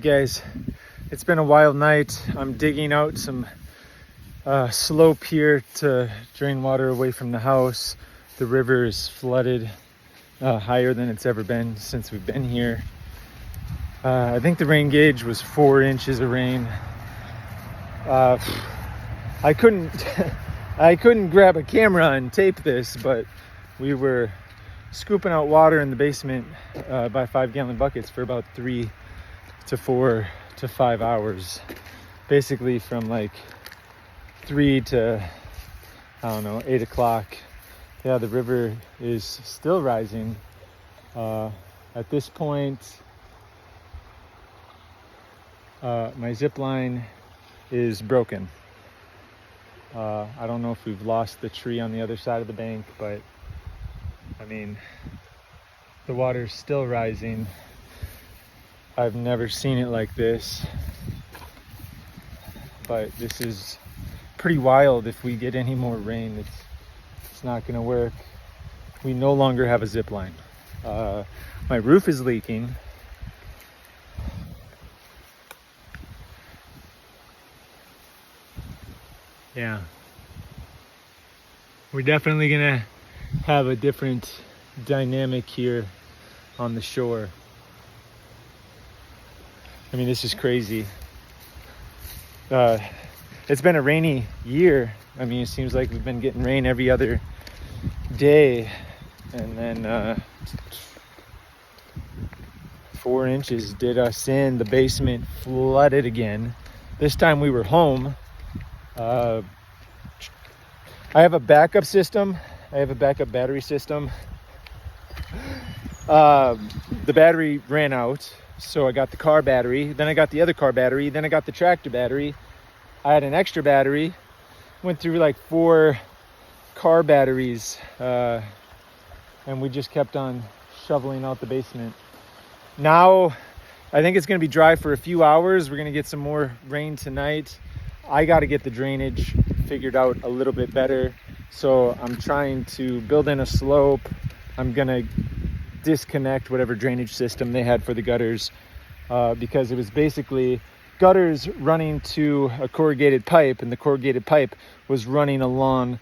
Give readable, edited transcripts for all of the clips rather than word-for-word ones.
Guys, it's been a wild night. I'm digging out some slope here to drain water away from the house. The river is flooded higher than it's ever been since we've been here. I think the rain gauge was 4 inches of rain. I couldn't I couldn't grab a camera and tape this, but we were scooping out water in the basement by 5-gallon buckets for about 3 to 4 to 5 hours, basically from like 3 to, I don't know, 8 o'clock. Yeah, the river is still rising. At this point, my zip line is broken. I don't know if we've lost the tree on the other side of the bank, but I mean, the water's still rising. I've never seen it like this, but this is pretty wild. If we get any more rain, it's not gonna work. We no longer have a zip line. My roof is leaking. Yeah, we're definitely gonna have a different dynamic here on the shore. I mean, this is crazy. It's been a rainy year. I mean, it seems like we've been getting rain every other day, and then 4 inches did us in. The basement flooded again. This time we were home. I have a backup system. I have a backup battery system. The battery ran out, so I got the car battery, then I got the other car battery, then I got the tractor battery. I had an extra battery. Went through like 4 car batteries, and we just kept on shoveling out the basement. Now I think it's going to be dry for a few hours. We're going to get some more rain tonight. I got to get the drainage figured out a little bit better, so I'm trying to build in a slope. I'm going to disconnect whatever drainage system they had for the gutters, because it was basically gutters running to a corrugated pipe, and the corrugated pipe was running along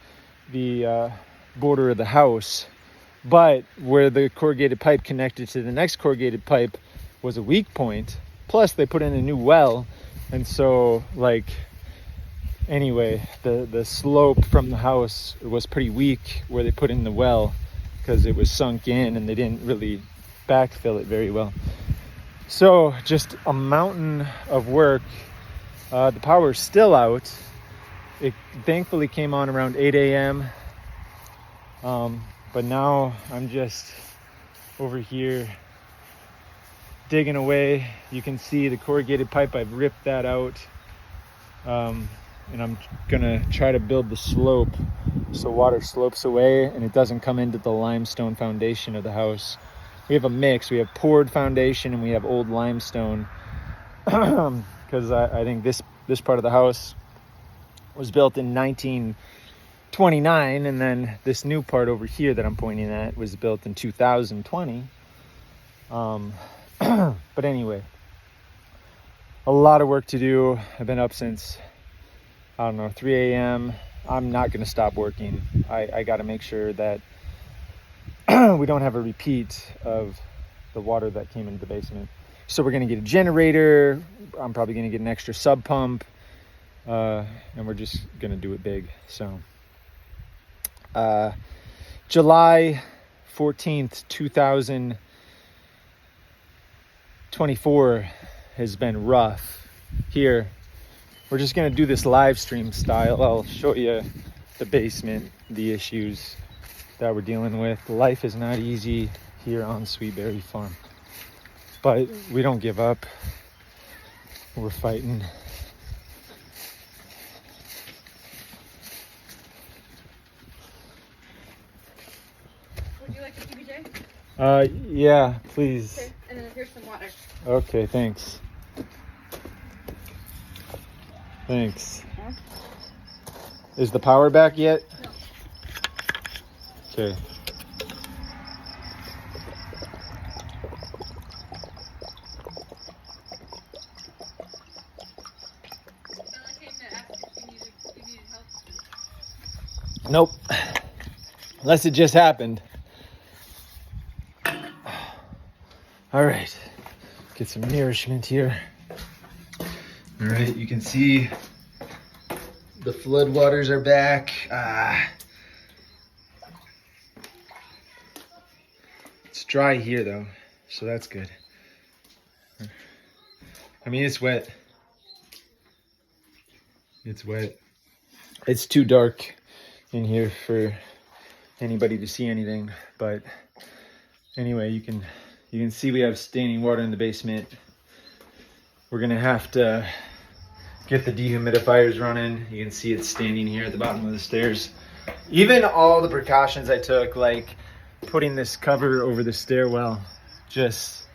the border of the house. But where the corrugated pipe connected to the next corrugated pipe was a weak point. Plus they put in a new well, and so anyway, the slope from the house was pretty weak where they put in the well, because it was sunk in and they didn't really backfill it very well. So just a mountain of work. The power's still out. It thankfully came on around 8 a.m. But now I'm just over here digging away. You can see the corrugated pipe. I've ripped that out. And I'm gonna try to build the slope so water slopes away and it doesn't come into the limestone foundation of the house. We have a mix. We have poured foundation and we have old limestone, because I think this part of the house was built in 1929, and then this new part over here that I'm pointing at was built in 2020. But anyway, a lot of work to do. I've been up since, I don't know, 3 a.m. I'm not going to stop working. I got to make sure that we don't have a repeat of the water that came into the basement. So we're going to get a generator. I'm probably going to get an extra sub pump. And we're just going to do it big. So July 14th, 2024 has been rough here. We're just going to do this live stream style. I'll show you the basement, the issues that we're dealing with. Life is not easy here on Sweetberry Farm, but we don't give up. We're fighting. Would you like a PBJ? Yeah, please. Okay, and then here's some water. Okay, thanks. Thanks. Huh? Is the power back yet? No. Okay. Nope. Unless it just happened. All right. Get some nourishment here. All right, you can see the flood waters are back. It's dry here though, so that's good. I mean, it's wet. It's wet. It's too dark in here for anybody to see anything, but anyway, you can see we have standing water in the basement. We're gonna have to get the dehumidifiers running. You can see it's standing here at the bottom of the stairs. Even all the precautions I took, like putting this cover over the stairwell, just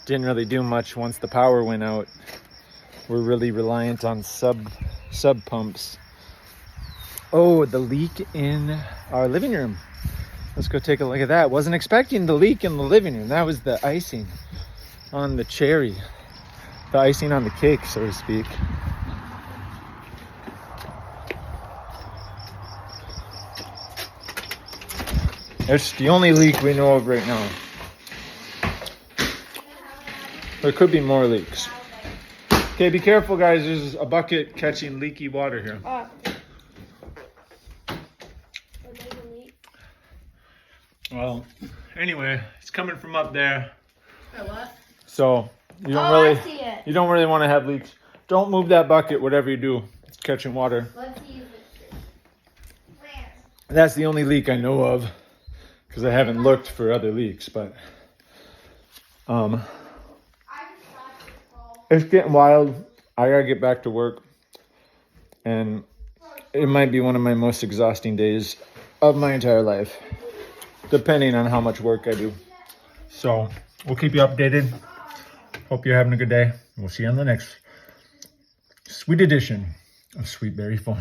didn't really do much once the power went out. We're really reliant on sub pumps. Oh, the leak in our living room. Let's go take a look at that. Wasn't expecting the leak in the living room. That was the icing on the cherry. The icing on the cake, so to speak. It's the only leak we know of right now. There could be more leaks. Okay, be careful, guys. There's a bucket catching leaky water here. Well, anyway, it's coming from up there. What? So you don't really want to have leaks. Don't move that bucket, whatever you do. It's catching water. Let's use it. Where? That's the only leak I know of, because I haven't looked for other leaks, but it's getting wild. I gotta get back to work, and it might be one of my most exhausting days of my entire life, depending on how much work I do. So we'll keep you updated. Hope you're having a good day. We'll see you on the next sweet edition of Sweet Berry Farm.